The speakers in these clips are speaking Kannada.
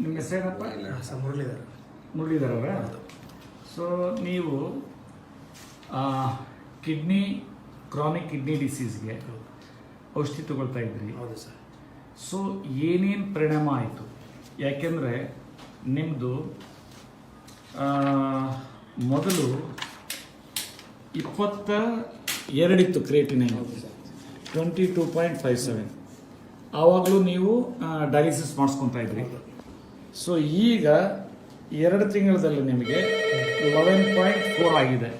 ನಿಮ್ಮ ಹೆಸರೇನಪ್ಪ? ಮುರಳೀಧರ್ ಅವರ. ಸೊ ನೀವು ಕಿಡ್ನಿ ಕ್ರಾನಿಕ್ ಕಿಡ್ನಿ ಡಿಸೀಸ್ಗೆ ಔಷಧಿ ತಗೊಳ್ತಾ ಇದ್ರಿ. ಹೌದು ಸರ್. ಸೊ ಏನೇನು ಪರಿಣಾಮ ಆಯಿತು? ಯಾಕೆಂದರೆ ನಿಮ್ಮದು ಮೊದಲು 22 ಇತ್ತು ಕ್ರಿಯೇಟಿನಿನ್, 22.57. ಆವಾಗಲೂ ನೀವು ಡಯಾಲಿಸಿಸ್ ಮಾಡಿಸ್ಕೊತಾ ಇದ್ರಿ. ಸೊ ಈಗ 2 ತಿಂಗಳಲ್ಲಿ ನಿಮಗೆ 11.4 ಆಗಿದೆ.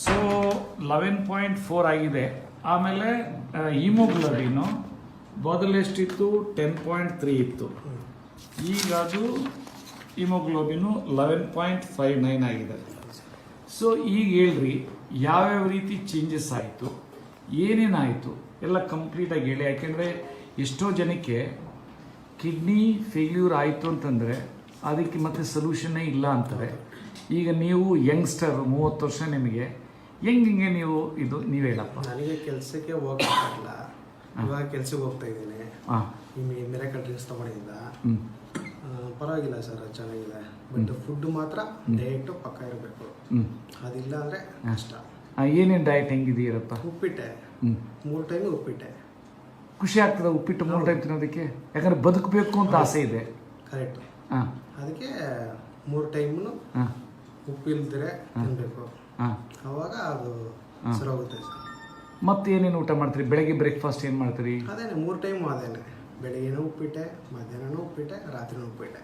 ಸೊ 11.4 ಆಗಿದೆ. ಆಮೇಲೆ ಹಿಮೋಗ್ಲೋಬಿನು ಮೊದಲು ಎಷ್ಟಿತ್ತು? 10.3 ಇತ್ತು. ಈಗ ಅದು ಹಿಮೋಗ್ಲೋಬಿನು 11.59 ಆಗಿದೆ. ಸೊ ಈಗ ಹೇಳ್ರಿ, ಯಾವ್ಯಾವ ರೀತಿ ಚೇಂಜಸ್ ಆಯಿತು, ಏನೇನಾಯಿತು ಎಲ್ಲ ಕಂಪ್ಲೀಟಾಗಿ ಹೇಳಿ. ಯಾಕೆಂದರೆ ಎಷ್ಟೋ ಜನಕ್ಕೆ ಕಿಡ್ನಿ ಫೇಲ್ಯೂರ್ ಆಯಿತು ಅಂತಂದರೆ ಅದಕ್ಕೆ ಮತ್ತೆ ಸೊಲ್ಯೂಷನ್ನೇ ಇಲ್ಲ ಅಂತಾರೆ. ಈಗ ನೀವು ಯಂಗ್ಸ್ಟರ್, 30 ವರ್ಷ ನಿಮಗೆ, ಹೆಂಗೆ ನೀವು ಇದು ನೀವು ಹೇಳಪ್ಪ. ನನಗೆ ಕೆಲಸಕ್ಕೆ ಹೋಗಕ್ಕಾಗಲ್ಲ, ಇವಾಗ ಕೆಲ್ಸಕ್ಕೆ ಹೋಗ್ತಾ ಇದ್ದೀನಿ. ಈ ಮಿರಾಕಲ್ ಡ್ರಿಂಕ್ಸ್ ತಗೊಂಡಿದ್ದ ಪರವಾಗಿಲ್ಲ ಸರ್, ಚೆನ್ನಾಗಿದೆ. ಬಟ್ ಫುಡ್ ಮಾತ್ರ ಡಯಟ್ ಪಕ್ಕ ಇರಬೇಕು. ಅದಿಲ್ಲ ಅಂದರೆ ಕಷ್ಟ. ಏನೇನು ಡಯಟ್ ಹೆಂಗಿದೆಯಪ್ಪ? ಉಪ್ಪಿಟ್ಟೆ 3 ಟೈಮ್ ಉಪ್ಪಿಟ್ಟೆ. ಖುಷಿ ಆಗ್ತದೆ ಉಪ್ಪಿಟ್ಟು 3 ಟೈಮ್ ತಿನ್ನೋದಕ್ಕೆ? ಯಾಕಂದ್ರೆ ಬದುಕಬೇಕು ಅಂತ ಆಸೆ ಇದೆ. ಕರೆಕ್ಟ್. ಅದಕ್ಕೆ 3 ಟೈಮ್ನು ಉಪ್ಪಿಲ್ದಿರೆ ತಿನ್ನಬೇಕು. ಅವಾಗ ಅದು ಸರೋಗುತ್ತೆ ಸರ್. ಮತ್ತೆ ಏನೇನು ಊಟ ಮಾಡ್ತೀರಿ? ಬೆಳಗ್ಗೆ ಬ್ರೇಕ್ಫಾಸ್ಟ್ ಏನು ಮಾಡ್ತೀರಿ? ಅದೇನೆ 3 ಟೈಮು ಅದೇನೆ. ಬೆಳಿಗ್ಗೆನೂ ಉಪ್ಪಿಟ್ಟೆ, ಮಧ್ಯಾಹ್ನನೂ ಉಪ್ಪಿಟ್ಟೆ, ರಾತ್ರಿನೂ ಉಪ್ಪಿಟ್ಟೆ.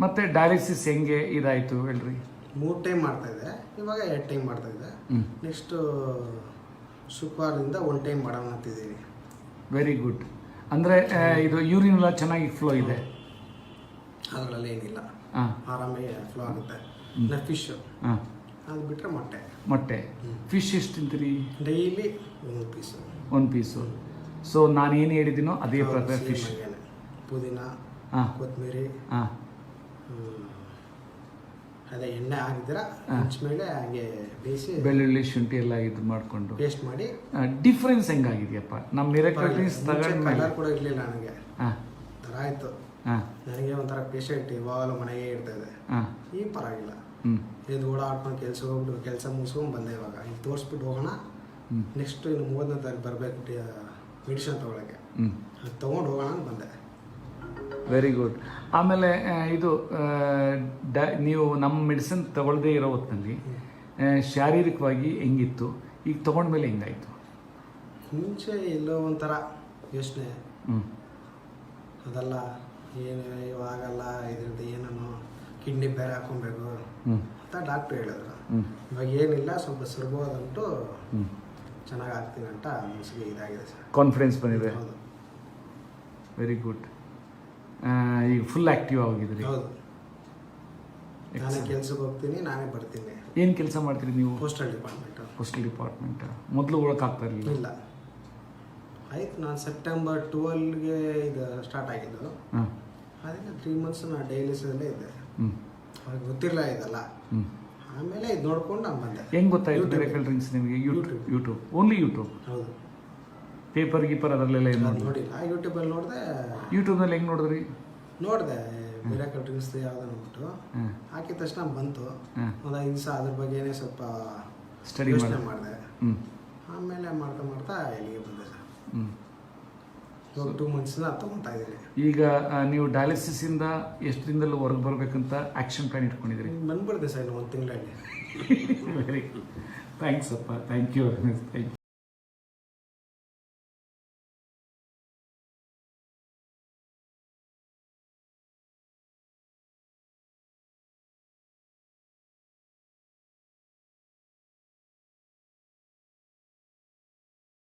ಮತ್ತೆ ಡಯಾಲಿಸಿಸ್ ಹೆಂಗೆ ಇದಾಯಿತು ಹೇಳ್ರಿ? 3 ಟೈಮ್ ಮಾಡ್ತಾ ಇದ್ದೆ, ಇವಾಗ 2 ಟೈಮ್ ಮಾಡ್ತಾ ಇದ್ದೆ. ನೆಕ್ಸ್ಟು ಶುಕ್ರವಾರದಿಂದ 1 ಟೈಮ್ ಮಾಡೋಣ ಅಂತಿದ್ದೀವಿ. Very good. ಅಂದರೆ ಇದು ಯೂರಿನ್ ಎಲ್ಲ ಚೆನ್ನಾಗಿ ಫ್ಲೋ ಇದೆ? ಅದರಲ್ಲಿ ಏನಿಲ್ಲ, ಆರಾಮಾಗಿ ಫ್ಲೋ ಆಗುತ್ತೆ. ಫಿಶ್ ಅದು ಬಿಟ್ಟರೆ ಮೊಟ್ಟೆ. ಫಿಶ್ ಎಷ್ಟು ತಿಂತೀರಿ? Daily 1 piece. ಸೊ ನಾನು ಏನು ಹೇಳಿದ್ದೀನೋ ಅದೇ ಪ್ರಕಾರ ಫಿಶ್, ಪುದೀನ, ಕೊತ್ತಂಬರಿ, ಅದೇ ಎಣ್ಣೆ ಹಾಕಿದ್ರೆ ಮೇಲೆ ಹಾಗೆ ಬೇಯಿಸಿ ಬೆಳ್ಳುಳ್ಳಿ ಶುಂಠಿ ಎಲ್ಲ ಇದು ಮಾಡಿಕೊಂಡು ಪೇಸ್ಟ್ ಮಾಡಿ. ಡಿಫ್ರೆನ್ಸ್ ಹೆಂಗಾಗಿದೆಯಪ್ಪ ನಮ್ಮ ಮಿರಾಕಲ್ ಡ್ರಿಂಕ್ಸ್ ತಗೊಂಡ್ಮೇಲೆ? ಕಲರ್ ಕೂಡ ಇರಲಿಲ್ಲ ನನಗೆ, ಥರ ಆಯಿತು. ನನಗೆ ಒಂಥರ ಪೇಷಂಟ್ ಇವಾಗಲೂ ಮನೆಗೆ ಇರ್ತಾ ಇದೆ. ಈಗ ಪರವಾಗಿಲ್ಲ. ಇದು ಓಡಾಡ್ಕೊಂಡು ಕೆಲಸ ಮುಗಿಸ್ಕೊಂಡು ಬಂದೆ. ಇವಾಗ ಇಲ್ಲಿ ತೋರಿಸ್ಬಿಟ್ಟು ಹೋಗೋಣ. ನೆಕ್ಸ್ಟ್ ಇನ್ನು 30ನೇ ತಾರೀಕು ಬರಬೇಕು ಮೆಡಿಸಿನ್ ತೊಗೊಳಕ್ಕೆ. ಅದು ತೊಗೊಂಡು ಹೋಗೋಣ ಅಂತ ಬಂದೆ. Very good. ಆಮೇಲೆ ಇದು ನೀವು ನಮ್ಮ ಮೆಡಿಸಿನ್ ತಗೊಳ್ಳದೇ ಇರೋ ಹೊತ್ತಿನಲ್ಲಿ ಶಾರೀರಿಕವಾಗಿ ಹೆಂಗಿತ್ತು? ಈಗ ತೊಗೊಂಡ್ಮೇಲೆ ಹೆಂಗಾಯಿತು? ಮುಂಚೆ ಎಲ್ಲೋ ಒಂಥರ ಯೋಚನೆ, ಅದೆಲ್ಲ ಏನು ಇವಾಗಲ್ಲ, ಇದರಿಂದ ಏನೋ ಕಿಡ್ನಿ ಬೇರೆ ಹಾಕೊಬೇಕು ಅಂತ ಡಾಕ್ಟ್ರು ಹೇಳಿದ್ರು. ಇವಾಗ ಏನಿಲ್ಲ, ಸ್ವಲ್ಪ ಸುಲಭವಾದಂಟು ಚೆನ್ನಾಗಿ ಆಗ್ತೀನಿ ಅಂತ ಮನಸ್ಸಿಗೆ ಇದಾಗಿದೆ ಸರ್. ಕಾನ್ಫಿಡೆನ್ಸ್ ಬಂದಿದೆ. ಹೌದು. Very good. ಈಗ ಫುಲ್ ಆ್ಯಕ್ಟಿವ್ ಆಗಿದ್ರಿ? ಹೌದು. ನಾನೇ ಕೆಲ್ಸಕ್ಕೆ ಹೋಗ್ತೀನಿ, ನಾನೇ ಬರ್ತೀನಿ. ಏನು ಕೆಲಸ ಮಾಡ್ತೀರಿ ನೀವು? Postal department. ಮೊದಲು ಹೋಗೋಕ್ಕಾಗ್ತಾ ಇರಲಿಲ್ಲ? ಇಲ್ಲ, ಆಯ್ತು. ನಾನು ಸೆಪ್ಟೆಂಬರ್ 12ಗೆ ಇದು ಸ್ಟಾರ್ಟ್ ಆಗಿದ್ದು. ಅದಕ್ಕೆ 3 ಮಂತ್ಸ್ ನಾನು ಡೈಲಿಸಲ್ಲೇ ಇದ್ದೆ. ಅವ್ರಿಗೆ ಗೊತ್ತಿರಲಿಲ್ಲ ಇದೆಲ್ಲ. ಆಮೇಲೆ ಇದು ನೋಡ್ಕೊಂಡು ನಾನು ಬಂದೆ. ಹೆಂಗೆ ಗೊತ್ತಾಯ್ತು ಮಿರಾಕಲ್ ಡ್ರಿಂಕ್ಸ್ ನಿಮಗೆ? ಯೂಟ್ಯೂಬ್. Only YouTube? ಹೌದು. ಪೇಪರ್ ಗೀಪರ್ ಅದರಲ್ಲೆಲ್ಲ ಏನು ನೋಡಿಲ್ಲ, ಯೂಟ್ಯೂಬಲ್ಲಿ ನೋಡಿದೆ. ಯೂಟ್ಯೂಬ್ನಲ್ಲಿ ಹೆಂಗೆ ನೋಡಿದ್ರಿ? ನೋಡಿದೆ ಮಿರಾಕಲ್ ಡ್ರಿಂಕ್ಸ್ ಯಾವುದೋ ಅಂದ್ಬಿಟ್ಟು ಹಾಕಿದ ತಕ್ಷಣ ಬಂತು. ಒಂದು 5 ದಿವಸ ಅದ್ರ ಬಗ್ಗೆನೇ ಸ್ವಲ್ಪ ಸ್ಟಡಿ ಮಾಡಿದೆ. ಆಮೇಲೆ ಮಾಡ್ತಾ ಇಲ್ಲಿಗೆ ಬಂದೆ ಸರ್. ಇವಾಗ 2 ಮಂತ್ಸಿಂದ ತೊಗೊತಾ ಇದ್ದೀನಿ. ಈಗ ನೀವು ಡಯಾಲಿಸಿಸಿಂದ ಎಷ್ಟು ದಿನದಲ್ಲಿ ಹೊರಗೆ ಬರಬೇಕಂತ ಆ್ಯಕ್ಷನ್ ಪ್ಲಾನ್ ಇಟ್ಕೊಂಡಿದ್ದೀರಿ? ಬಂದ್ಬಿಡ್ತೆ ಸರ್ ಇನ್ನು 1 ತಿಂಗಳಲ್ಲಿ. Very good. ಥ್ಯಾಂಕ್ಸ್ ಅಪ್ಪ. Thank you.